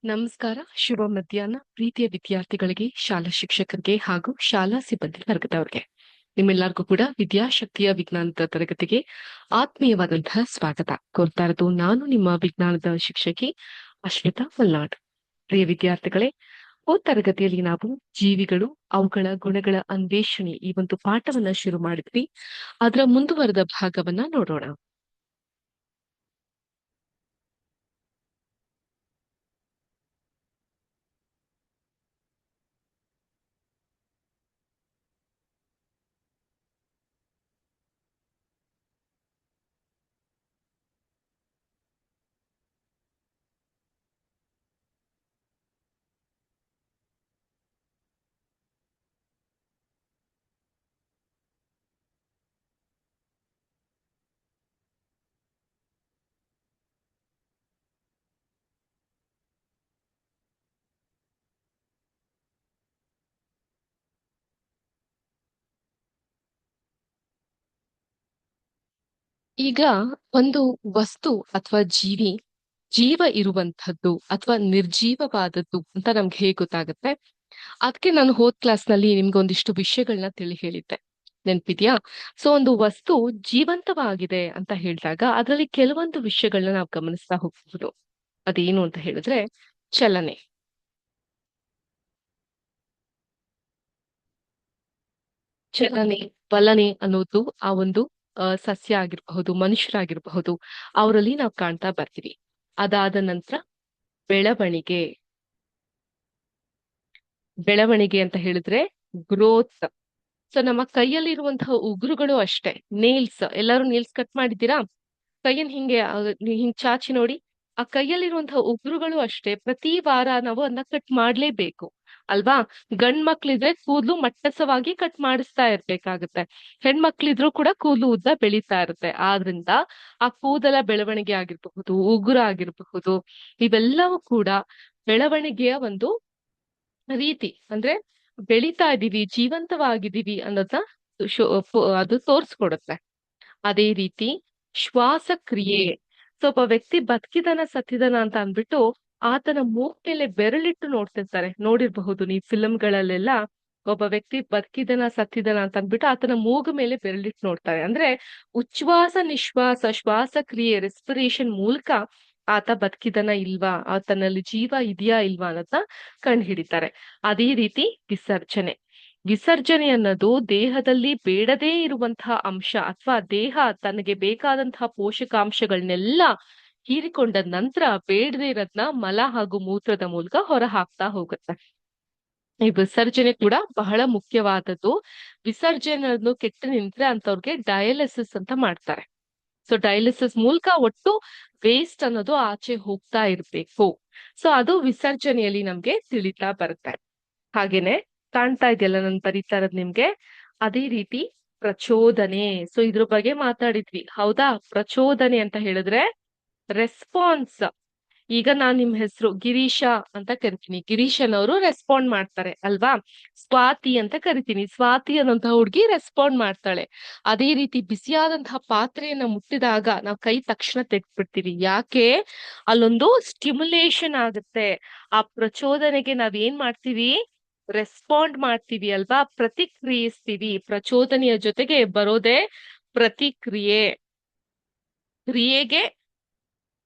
ನಮಸ್ಕಾರ, ಶುಭ ಮಧ್ಯಾಹ್ನ ಪ್ರೀತಿಯ ವಿದ್ಯಾರ್ಥಿಗಳಿಗೆ, ಶಾಲಾ ಶಿಕ್ಷಕರಿಗೆ ಹಾಗೂ ಶಾಲಾ ಸಿಬ್ಬಂದಿ ವರ್ಗದವರಿಗೆ. ನಿಮ್ಮೆಲ್ಲರಿಗೂ ಕೂಡ ವಿದ್ಯಾಶಕ್ತಿಯ ವಿಜ್ಞಾನದ ತರಗತಿಗೆ ಆತ್ಮೀಯವಾದಂತಹ ಸ್ವಾಗತ ಕೋರ್ತಾ ಇರೋದು ನಾನು ನಿಮ್ಮ ವಿಜ್ಞಾನದ ಶಿಕ್ಷಕಿ ಅಶ್ವಿತಾ ಮಲ್ನಾಡ್. ಪ್ರಿಯ ವಿದ್ಯಾರ್ಥಿಗಳೇ, ತರಗತಿಯಲ್ಲಿ ನಾವು ಜೀವಿಗಳು, ಅವುಗಳ ಗುಣಗಳ ಅನ್ವೇಷಣೆ ಈ ಒಂದು ಪಾಠವನ್ನ ಶುರು ಮಾಡಿದ್ವಿ. ಅದರ ಮುಂದುವರೆದ ಭಾಗವನ್ನ ನೋಡೋಣ. ಈಗ ಒಂದು ವಸ್ತು ಅಥವಾ ಜೀವಿ ಜೀವ ಇರುವಂತಹದ್ದು ಅಥವಾ ನಿರ್ಜೀವವಾದದ್ದು ಅಂತ ನಮ್ಗೆ ಹೇಗೆ ಗೊತ್ತಾಗುತ್ತೆ? ಅದಕ್ಕೆ ನಾನು ಹೋದ್ ಕ್ಲಾಸ್ ನಲ್ಲಿ ನಿಮ್ಗೆ ಒಂದಿಷ್ಟು ವಿಷಯಗಳನ್ನ ತಿಳಿ ಹೇಳಿದ್ದೆ, ನೆನ್ಪಿದ್ಯಾ? ಸೊ ಒಂದು ವಸ್ತು ಜೀವಂತವಾಗಿದೆ ಅಂತ ಹೇಳಿದಾಗ ಅದರಲ್ಲಿ ಕೆಲವೊಂದು ವಿಷಯಗಳನ್ನ ನಾವು ಗಮನಿಸ್ತಾ ಹೋಗ್ಬಹುದು. ಅದೇನು ಅಂತ ಹೇಳಿದ್ರೆ ಚಲನೆ. ಚಲನೆ, ಬಲನೆ ಅನ್ನೋದು ಆ ಒಂದು ಸಸ್ಯ ಆಗಿರಬಹುದು, ಮನುಷ್ಯರಾಗಿರಬಹುದು, ಅವರಲ್ಲಿ ನಾವು ಕಾಣ್ತಾ ಬರ್ತೀವಿ. ಅದಾದ ನಂತರ ಬೆಳವಣಿಗೆ. ಬೆಳವಣಿಗೆ ಅಂತ ಹೇಳಿದ್ರೆ ಗ್ರೋತ್. ಸೊ ನಮ್ಮ ಕೈಯಲ್ಲಿರುವಂತಹ ಉಗುರುಗಳು ಅಷ್ಟೇ, ನೇಲ್ಸ್. ಎಲ್ಲರೂ ನೇಲ್ಸ್ ಕಟ್ ಮಾಡಿದ್ದೀರಾ? ಕೈಯನ್ ಹಿಂಗೆ ಹಿಂಗ್ ಚಾಚಿ ನೋಡಿ. ಆ ಕೈಯಲ್ಲಿರುವಂತಹ ಉಗುರುಗಳು ಅಷ್ಟೇ, ಪ್ರತಿ ವಾರ ನಾವು ಅದನ್ನ ಕಟ್ ಮಾಡ್ಲೇಬೇಕು ಅಲ್ವಾ? ಗಂಡ್ ಮಕ್ಳಿದ್ರೆ ಕೂದ್ಲು ಮಟ್ಟಸವಾಗಿ ಕಟ್ ಮಾಡಿಸ್ತಾ ಇರ್ಬೇಕಾಗತ್ತೆ. ಹೆಣ್ಮಕ್ಳಿದ್ರು ಕೂಡ ಕೂದ್ಲು ಉದ್ದ ಬೆಳೀತಾ ಇರುತ್ತೆ. ಆದ್ರಿಂದ ಆ ಕೂದಲ ಬೆಳವಣಿಗೆ ಆಗಿರಬಹುದು, ಉಗುರು ಆಗಿರಬಹುದು, ಇವೆಲ್ಲವೂ ಕೂಡ ಬೆಳವಣಿಗೆಯ ಒಂದು ರೀತಿ. ಅಂದ್ರೆ ಬೆಳೀತಾ ಇದೀವಿ, ಜೀವಂತವಾಗಿದ್ದೀವಿ ಅನ್ನೋದನ್ನ ಅದು ತೋರ್ಸ್ಕೊಡುತ್ತೆ. ಅದೇ ರೀತಿ ಶ್ವಾಸಕ್ರಿಯೆ. ಸೊ ಒಬ್ಬ ವ್ಯಕ್ತಿ ಬದುಕಿದನ ಸತ್ತಿದನ ಅಂತ ಅಂದ್ಬಿಟ್ಟು ಆತನ ಮೂಗ್ ಮೇಲೆ ಬೆರಳಿಟ್ಟು ನೋಡ್ತಿರ್ತಾರೆ, ನೋಡಿರ್ಬಹುದು ನೀವು ಫಿಲ್ಮ್ಗಳಲ್ಲೆಲ್ಲ. ಒಬ್ಬ ವ್ಯಕ್ತಿ ಬದುಕಿದನ ಸತ್ತಿದನ ಅಂತ ಅಂದ್ಬಿಟ್ಟು ಆತನ ಮೂಗು ಮೇಲೆ ಬೆರಳಿಟ್ಟು ನೋಡ್ತಾರೆ. ಅಂದ್ರೆ ಉಚ್ಛ್ವಾಸ ನಿಶ್ವಾಸ ಶ್ವಾಸಕ್ರಿಯೆ, ರೆಸ್ಪಿರೇಷನ್ ಮೂಲಕ ಆತ ಬದುಕಿದನ ಇಲ್ವಾ, ಆತನಲ್ಲಿ ಜೀವ ಇದೆಯಾ ಇಲ್ವಾ ಅನ್ನೋದನ್ನ ಕಂಡು ಹಿಡಿತಾರೆ. ಅದೇ ರೀತಿ ವಿಸರ್ಜನೆ. ವಿಸರ್ಜನೆ ಅನ್ನೋದು ದೇಹದಲ್ಲಿ ಬೇಡದೇ ಇರುವಂತಹ ಅಂಶ ಅಥವಾ ದೇಹ ತನಗೆ ಬೇಕಾದಂತಹ ಪೋಷಕಾಂಶಗಳನ್ನೆಲ್ಲ ಹೀರಿಕೊಂಡ ನಂತರ ಬೇಡದೇ ಇರೋದ್ನ ಮಲ ಹಾಗೂ ಮೂತ್ರದ ಮೂಲಕ ಹೊರ ಹಾಕ್ತಾ ಹೋಗುತ್ತೆ. ಈ ವಿಸರ್ಜನೆ ಕೂಡ ಬಹಳ ಮುಖ್ಯವಾದದ್ದು. ವಿಸರ್ಜನೆ ಕೆಟ್ಟು ನಿಂತ್ರೆ ಅಂತವ್ರಿಗೆ ಡಯಾಲಿಸಿಸ್ ಅಂತ ಮಾಡ್ತಾರೆ. ಸೊ ಡಯಾಲಿಸಿಸ್ ಮೂಲಕ ಒಟ್ಟು ವೇಸ್ಟ್ ಅನ್ನೋದು ಆಚೆ ಹೋಗ್ತಾ ಇರ್ಬೇಕು. ಸೊ ಅದು ವಿಸರ್ಜನೆಯಲ್ಲಿ ನಮ್ಗೆ ತಿಳಿತಾ ಬರುತ್ತೆ. ಹಾಗೇನೆ ಕಾಣ್ತಾ ಇದೆಯಲ್ಲ ನಾನು ಬರೀತಾ ಇರೋದ್ ನಿಮ್ಗೆ. ಅದೇ ರೀತಿ ಪ್ರಚೋದನೆ. ಸೊ ಇದ್ರ ಬಗ್ಗೆ ಮಾತಾಡಿದ್ವಿ ಹೌದಾ? ಪ್ರಚೋದನೆ ಅಂತ ಹೇಳಿದ್ರೆ ರೆಸ್ಪಾನ್ಸ್. ಈಗ ನಾನ್ ನಿಮ್ ಹೆಸರು ಗಿರೀಶ ಅಂತ ಕರಿತೀನಿ, ಗಿರೀಶನವರು ರೆಸ್ಪಾಂಡ್ ಮಾಡ್ತಾರೆ ಅಲ್ವಾ? ಸ್ವಾತಿ ಅಂತ ಕರಿತೀನಿ, ಸ್ವಾತಿ ಅನ್ನೋಂತಹ ಹುಡ್ಗಿ ರೆಸ್ಪಾಂಡ್ ಮಾಡ್ತಾಳೆ. ಅದೇ ರೀತಿ ಬಿಸಿಯಾದಂತಹ ಪಾತ್ರೆಯನ್ನ ಮುಟ್ಟಿದಾಗ ನಾವು ಕೈ ತಕ್ಷಣ ತೆಗ್ದ್ಬಿಡ್ತೀವಿ. ಯಾಕೆ? ಅಲ್ಲೊಂದು ಸ್ಟಿಮ್ಯುಲೇಷನ್ ಆಗುತ್ತೆ. ಆ ಪ್ರಚೋದನೆಗೆ ನಾವ್ ಏನ್ ಮಾಡ್ತೀವಿ? ರೆಸ್ಪಾಂಡ್ ಮಾಡ್ತೀವಿ ಅಲ್ವಾ? ಪ್ರತಿಕ್ರಿಯಿಸ್ತೀವಿ. ಪ್ರಚೋದನೆಯ ಜೊತೆಗೆ ಬರೋದೇ ಪ್ರತಿಕ್ರಿಯೆ. ಕ್ರಿಯೆಗೆ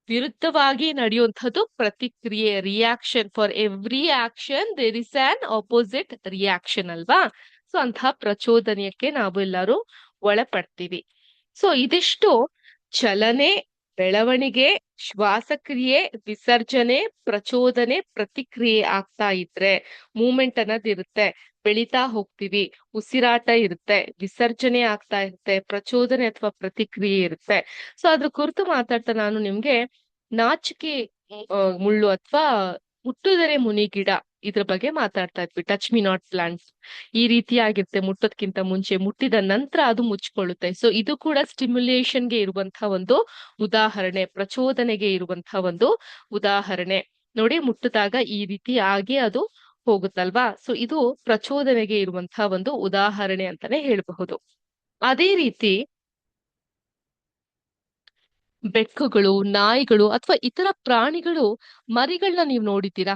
ವಿರುದ್ಧವಾಗಿ ನಡೆಯುವಂಥದ್ದು ಪ್ರತಿಕ್ರಿಯೆ, reaction. For every action there is an opposite reaction ಅಲ್ವಾ? ಸೊ ಅಂತಹ ಪ್ರಚೋದನೆಯಕ್ಕೆ ನಾವು ಎಲ್ಲರೂ ಒಳಪಡ್ತೀವಿ. ಸೊ ಇದಿಷ್ಟು ಚಲನೆ, ಬೆಳವಣಿಗೆ, ಶ್ವಾಸಕ್ರಿಯೆ, ವಿಸರ್ಜನೆ, ಪ್ರಚೋದನೆ, ಪ್ರತಿಕ್ರಿಯೆ ಆಗ್ತಾ ಇದ್ರೆ ಮೂಮೆಂಟ್ ಅನ್ನೋದಿರುತ್ತೆ. ಬೆಳೀತಾ ಹೋಗ್ತೀವಿ, ಉಸಿರಾಟ ಇರುತ್ತೆ, ವಿಸರ್ಜನೆ ಆಗ್ತಾ ಇರುತ್ತೆ, ಪ್ರಚೋದನೆ ಅಥವಾ ಪ್ರತಿಕ್ರಿಯೆ ಇರುತ್ತೆ. ಸೊ ಅದ್ರ ಕುರಿತು ಮಾತಾಡ್ತಾ ನಾನು ನಿಮ್ಗೆ ನಾಚಿಕೆ ಮುಳ್ಳು ಅಥವಾ ಮುಟ್ಟುದರೆ ಮುನಿ ಗಿಡ ಇದ್ರ ಬಗ್ಗೆ ಮಾತಾಡ್ತಾ ಇದ್ವಿ. ಟಚ್ ಮಿ ನಾಟ್ ಪ್ಲಾಂಟ್ಸ್ ಈ ರೀತಿಯಾಗಿರುತ್ತೆ. ಮುಟ್ಟೋದ್ಕಿಂತ ಮುಂಚೆ, ಮುಟ್ಟಿದ ನಂತರ ಅದು ಮುಚ್ಕೊಳ್ಳುತ್ತೆ. ಸೊ ಇದು ಕೂಡ ಸ್ಟಿಮ್ಯುಲೇಷನ್ಗೆ ಇರುವಂತಹ ಒಂದು ಉದಾಹರಣೆ, ಪ್ರಚೋದನೆಗೆ ಇರುವಂತಹ ಒಂದು ಉದಾಹರಣೆ. ನೋಡಿ, ಮುಟ್ಟಿದಾಗ ಈ ರೀತಿ ಆಗಿ ಅದು ಹೋಗುತ್ತಲ್ವಾ? ಸೊ ಇದು ಪ್ರಚೋದನೆಗೆ ಇರುವಂತಹ ಒಂದು ಉದಾಹರಣೆ ಅಂತಾನೆ ಹೇಳಬಹುದು. ಅದೇ ರೀತಿ ಬೆಕ್ಕುಗಳು, ನಾಯಿಗಳು ಅಥವಾ ಇತರ ಪ್ರಾಣಿಗಳು ಮರಿಗಳನ್ನ ನೀವು ನೋಡಿದ್ದೀರಾ?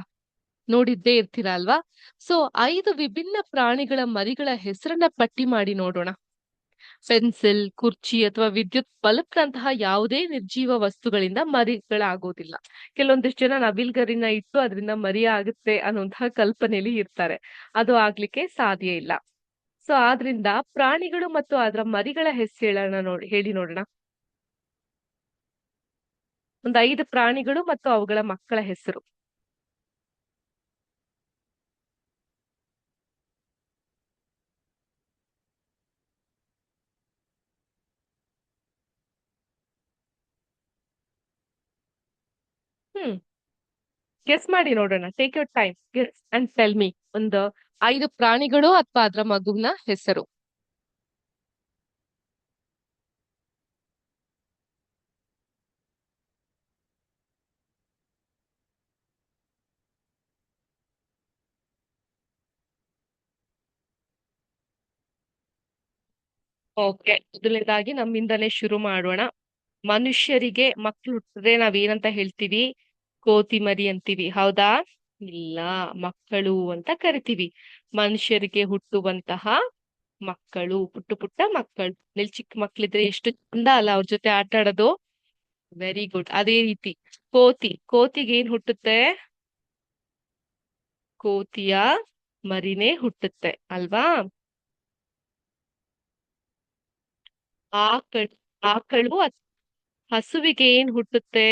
ನೋಡಿದ್ದೇ ಇರ್ತೀರಾ ಅಲ್ವಾ? ಸೊ 5 ವಿಭಿನ್ನ ಪ್ರಾಣಿಗಳ ಮರಿಗಳ ಹೆಸರನ್ನ ಪಟ್ಟಿ ಮಾಡಿ ನೋಡೋಣ. ಪೆನ್ಸಿಲ್, ಕುರ್ಚಿ ಅಥವಾ ವಿದ್ಯುತ್ ಬಲ್ಬ್ನಂತಹ ಯಾವುದೇ ನಿರ್ಜೀವ ವಸ್ತುಗಳಿಂದ ಮರಿಗಳಾಗೋದಿಲ್ಲ. ಕೆಲವೊಂದಿಷ್ಟು ಜನ ನವಿಲ್ಗರಿನ ಇಟ್ಟು ಅದರಿಂದ ಮರಿ ಆಗುತ್ತೆ ಅನ್ನುವಂತಹ ಕಲ್ಪನೆಯಲ್ಲಿ ಇರ್ತಾರೆ. ಅದು ಆಗ್ಲಿಕ್ಕೆ ಸಾಧ್ಯ ಇಲ್ಲ. ಸೊ ಆದ್ರಿಂದ ಪ್ರಾಣಿಗಳು ಮತ್ತು ಅದರ ಮರಿಗಳ ಹೆಸರು ಹೇಳಿ ನೋಡೋಣ. ಒಂದು 5 ಪ್ರಾಣಿಗಳು ಮತ್ತು ಅವುಗಳ ಮಕ್ಕಳ ಹೆಸರು. ಹ್ಮ್ ಗೆಸ್ ಮಾಡಿ ನೋಡೋಣ. Take your time, guess and tell me. ಒಂದು 5 ಪ್ರಾಣಿಗಳು ಅಥವಾ ಅದರ ಮಗುವಿನ ಹೆಸರು. ಓಕೆ, ಮೊದಲನೇದಾಗಿ ನಮ್ಮಿಂದಲೇ ಶುರು ಮಾಡೋಣ. ಮನುಷ್ಯರಿಗೆ ಮಕ್ಳು ಹುಟ್ಟಿದ್ರೆ ನಾವೇನಂತ ಹೇಳ್ತೀವಿ? ಕೋತಿ ಮರಿ ಅಂತೀವಿ, ಹೌದಾ? ಇಲ್ಲ, ಮಕ್ಕಳು ಅಂತ ಕರಿತೀವಿ. ಮನುಷ್ಯರಿಗೆ ಹುಟ್ಟುವಂತಹ ಮಕ್ಕಳು, ಪುಟ್ಟ ಪುಟ್ಟ ಮಕ್ಕಳು. ಚಿಕ್ಕ ಮಕ್ಳಿದ್ರೆ ಎಷ್ಟು ಚಂದ ಅಲ್ಲ ಅವ್ರ ಜೊತೆ ಆಟ ಆಡೋದು. Very good. ಅದೇ ರೀತಿ ಕೋತಿಗೆ ಏನ್ ಹುಟ್ಟುತ್ತೆ? ಕೋತಿಯ ಮರಿನೇ ಹುಟ್ಟುತ್ತೆ ಅಲ್ವಾ? ಆಕಳ್ ಆಕಳು ಹಸುವಿಗೆ ಏನ್ ಹುಟ್ಟುತ್ತೆ?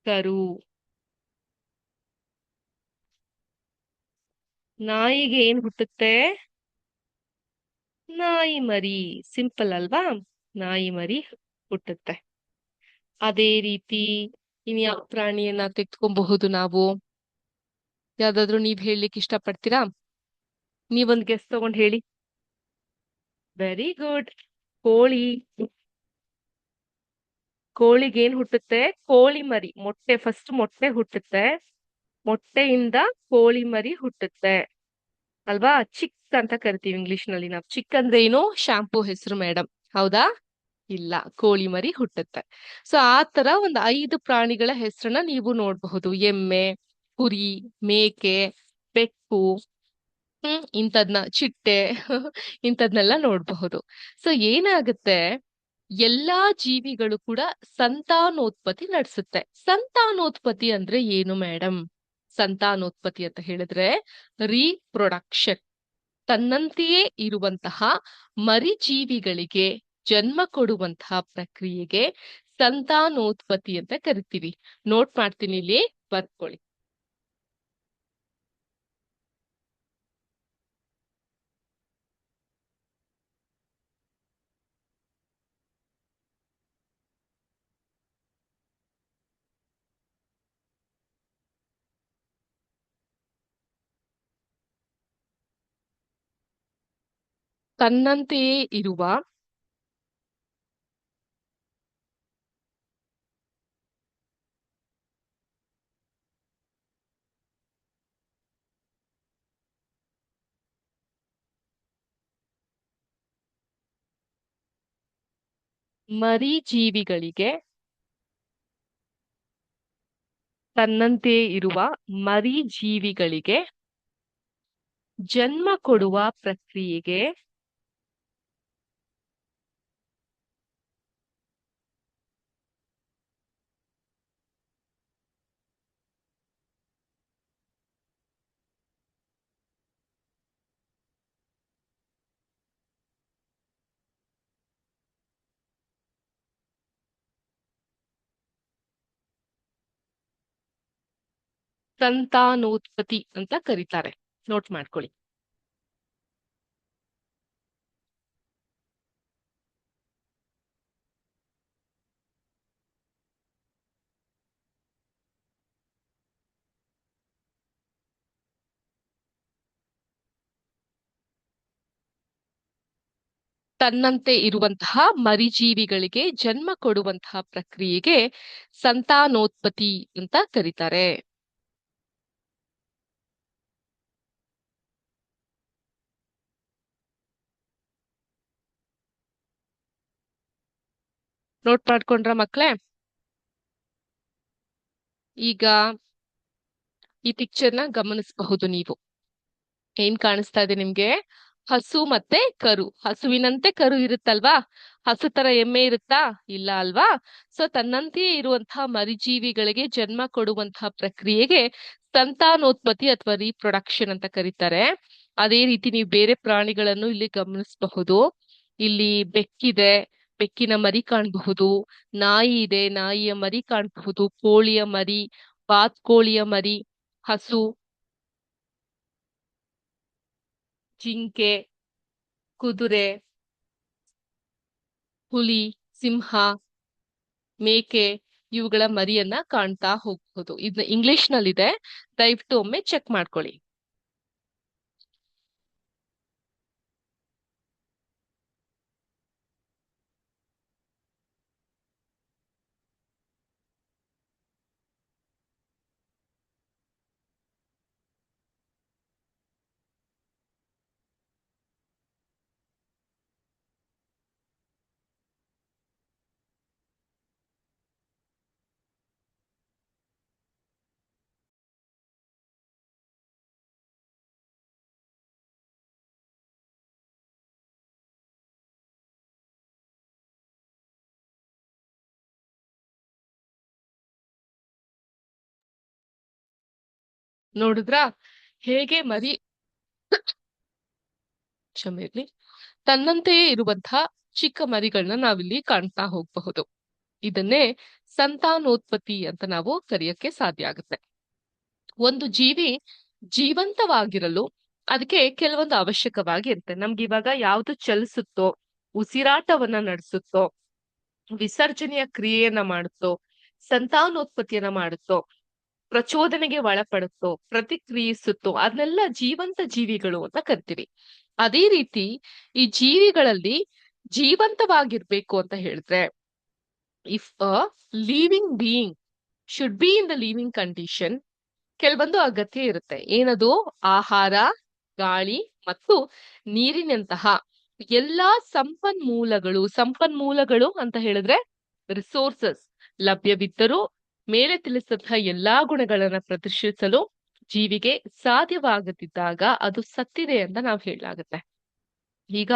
ಕರು. ನಾಯಿಗೆ ಏನ್ ಹುಟ್ಟುತ್ತೆ? ನಾಯಿ ಮರಿ. ಸಿಂಪಲ್ ಅಲ್ವಾ? ನಾಯಿ ಮರಿ ಹುಟ್ಟುತ್ತೆ. ಅದೇ ರೀತಿ ಇನ್ಯಾವ ಪ್ರಾಣಿಯನ್ನ ತೆಗೆದುಕೊಬಹುದು ನಾವು? ಯಾವ್ದಾದ್ರು ನೀವ್ ಹೇಳಲಿಕ್ಕೆ ಇಷ್ಟಪಡ್ತೀರಾ? ನೀವೊಂದ್ ಗೆಸ್ ತಗೊಂಡ್ ಹೇಳಿ. Very good. ಕೋಳಿ. ಕೋಳಿಗೆ ಏನ್ ಹುಟ್ಟುತ್ತೆ? ಕೋಳಿ ಮರಿ. ಫಸ್ಟ್ ಮೊಟ್ಟೆ ಹುಟ್ಟುತ್ತೆ. ಮೊಟ್ಟೆಯಿಂದ ಕೋಳಿ ಮರಿ ಹುಟ್ಟುತ್ತೆ ಅಲ್ವಾ? ಚಿಕ್ ಅಂತ ಕರಿತೀವಿ ಇಂಗ್ಲಿಷ್ ನಲ್ಲಿ ನಾವು. ಚಿಕ್ ಅಂದ್ರೆ ಏನು? ಶಾಂಪೂ ಹೆಸರು ಮೇಡಮ್, ಹೌದಾ? ಇಲ್ಲ, ಕೋಳಿ ಮರಿ ಹುಟ್ಟುತ್ತೆ. ಸೊ ಆ ತರ ಒಂದು 5 ಪ್ರಾಣಿಗಳ ಹೆಸರನ್ನ ನೀವು ನೋಡಬಹುದು. ಎಮ್ಮೆ, ಕುರಿ, ಮೇಕೆ, ಬೆಕ್ಕು, ಇಂಥದ್ನ ಚಿಟ್ಟೆ ಇಂಥದ್ನೆಲ್ಲ ನೋಡಬಹುದು. ಸೊ ಏನಾಗುತ್ತೆ, ಎಲ್ಲಾ ಜೀವಿಗಳು ಕೂಡ ಸಂತಾನೋತ್ಪತ್ತಿ ನಡೆಸುತ್ತೆ. ಸಂತಾನೋತ್ಪತ್ತಿ ಅಂದ್ರೆ ಏನು ಮೇಡಮ್? ಸಂತಾನೋತ್ಪತ್ತಿ ಅಂತ ಹೇಳಿದ್ರೆ ರೀಪ್ರೊಡಕ್ಷನ್. ತನ್ನಂತೆಯೇ ಇರುವಂತಹ ಮರಿಜೀವಿಗಳಿಗೆ ಜನ್ಮ ಕೊಡುವಂತಹ ಪ್ರಕ್ರಿಯೆಗೆ ಸಂತಾನೋತ್ಪತ್ತಿ ಅಂತ ಕರಿತೀವಿ. ನೋಟ್ ಮಾಡ್ತೀನಿ, ಇಲ್ಲಿ ಬರ್ಕೊಳ್ಳಿ. ತನ್ನಂತೆಯೇ ಇರುವ ಮರಿಜೀವಿಗಳಿಗೆ ತನ್ನಂತೆಯೇ ಇರುವ ಮರಿಜೀವಿಗಳಿಗೆ ಜನ್ಮ ಕೊಡುವ ಪ್ರಕ್ರಿಯೆಗೆ ಸಂತಾನೋತ್ಪತ್ತಿ ಅಂತ ಕರೀತಾರೆ. ನೋಟ್ ಮಾಡ್ಕೊಳ್ಳಿ. ತನ್ನಂತೆ ಇರುವಂತಹ ಮರಿಜೀವಿಗಳಿಗೆ ಜನ್ಮ ಕೊಡುವಂತಹ ಪ್ರಕ್ರಿಯೆಗೆ ಸಂತಾನೋತ್ಪತ್ತಿ ಅಂತ ಕರೀತಾರೆ. ನೋಟ್ ಮಾಡ್ಕೊಂಡ್ರ ಮಕ್ಳೇ? ಈಗ ಈ ಪಿಕ್ಚರ್ನ ಗಮನಿಸಬಹುದು ನೀವು. ಏನ್ ಕಾಣಿಸ್ತಾ ಇದೆ ನಿಮ್ಗೆ? ಹಸು ಮತ್ತೆ ಕರು. ಹಸುವಿನಂತೆ ಕರು ಇರುತ್ತಲ್ವಾ? ಹಸು ತರ ಎಮ್ಮೆ ಇರುತ್ತಾ? ಇಲ್ಲ ಅಲ್ವಾ? ಸೊ ತನ್ನಂತೆಯೇ ಇರುವಂತಹ ಮರಿಜೀವಿಗಳಿಗೆ ಜನ್ಮ ಕೊಡುವಂತಹ ಪ್ರಕ್ರಿಯೆಗೆ ಸಂತಾನೋತ್ಪತ್ತಿ ಅಥವಾ ರೀಪ್ರೊಡಕ್ಷನ್ ಅಂತ ಕರೀತಾರೆ. ಅದೇ ರೀತಿ ನೀವು ಬೇರೆ ಪ್ರಾಣಿಗಳನ್ನು ಇಲ್ಲಿ ಗಮನಿಸಬಹುದು. ಇಲ್ಲಿ ಬೆಕ್ಕಿದೆ, ಬೆಕ್ಕಿನ ಮರಿ ಕಾಣಬಹುದು. ನಾಯಿ ಇದೆ, ನಾಯಿಯ ಮರಿ ಕಾಣಬಹುದು. ಕೋಳಿಯ ಮರಿ, ಬಾತ್ಕೋಳಿಯ ಮರಿ, ಹಸು, ಜಿಂಕೆ, ಕುದುರೆ, ಹುಲಿ, ಸಿಂಹ, ಮೇಕೆ, ಇವುಗಳ ಮರಿಯನ್ನ ಕಾಣ್ತಾ ಹೋಗ್ಬಹುದು. ಇದನ್ನ ಇಂಗ್ಲಿಷ್ ನಲ್ಲಿದೆ, ದಯವಿಟ್ಟು ಒಮ್ಮೆ ಚೆಕ್ ಮಾಡ್ಕೊಳ್ಳಿ. ನೋಡಿದ್ರಾ ಹೇಗೆ ಮರಿ, ಕ್ಷಮೆ ಇರ್ಲಿ, ತನ್ನಂತೆಯೇ ಇರುವಂತಹ ಚಿಕ್ಕ ಮರಿಗಳನ್ನ ನಾವಿಲ್ಲಿ ಕಾಣ್ತಾ ಹೋಗಬಹುದು. ಇದನ್ನೇ ಸಂತಾನೋತ್ಪತ್ತಿ ಅಂತ ನಾವು ಕರೆಯಕ್ಕೆ ಸಾಧ್ಯ ಆಗುತ್ತೆ. ಒಂದು ಜೀವಿ ಜೀವಂತವಾಗಿರಲು ಅದಕ್ಕೆ ಕೆಲವೊಂದು ಅವಶ್ಯಕವಾಗಿ ಇರುತ್ತೆ. ನಮ್ಗೆ ಇವಾಗ ಯಾವ್ದು ಚಲಿಸುತ್ತೋ, ಉಸಿರಾಟವನ್ನ ನಡೆಸುತ್ತೋ, ವಿಸರ್ಜನೆಯ ಕ್ರಿಯೆಯನ್ನ ಮಾಡುತ್ತೋ, ಸಂತಾನೋತ್ಪತ್ತಿಯನ್ನ ಮಾಡುತ್ತೋ, ಪ್ರಚೋದನೆಗೆ ಒಳಪಡುತ್ತೋ, ಪ್ರತಿಕ್ರಿಯಿಸುತ್ತೋ, ಅದನ್ನೆಲ್ಲ ಜೀವಂತ ಜೀವಿಗಳು ಅಂತ ಕರಿತೀವಿ. ಅದೇ ರೀತಿ ಈ ಜೀವಿಗಳಲ್ಲಿ ಜೀವಂತವಾಗಿರ್ಬೇಕು ಅಂತ ಹೇಳಿದ್ರೆ, if a living being should be in the living condition, ಕೆಲವೊಂದು ಅಗತ್ಯ ಇರುತ್ತೆ. ಏನದು? ಆಹಾರ, ಗಾಳಿ ಮತ್ತು ನೀರಿನಂತಹ ಎಲ್ಲಾ ಸಂಪನ್ಮೂಲಗಳು. ಸಂಪನ್ಮೂಲಗಳು ಅಂತ ಹೇಳಿದ್ರೆ ರಿಸೋರ್ಸಸ್ ಲಭ್ಯವಿದ್ದರೂ ಮೇಲೆ ತಿಳಿಸಿದಂತಹ ಎಲ್ಲಾ ಗುಣಗಳನ್ನ ಪ್ರದರ್ಶಿಸಲು ಜೀವಿಗೆ ಸಾಧ್ಯವಾಗದಿದ್ದಾಗ ಅದು ಸತ್ತಿದೆ ಅಂತ ನಾವು ಹೇಳಲಾಗುತ್ತೆ. ಈಗ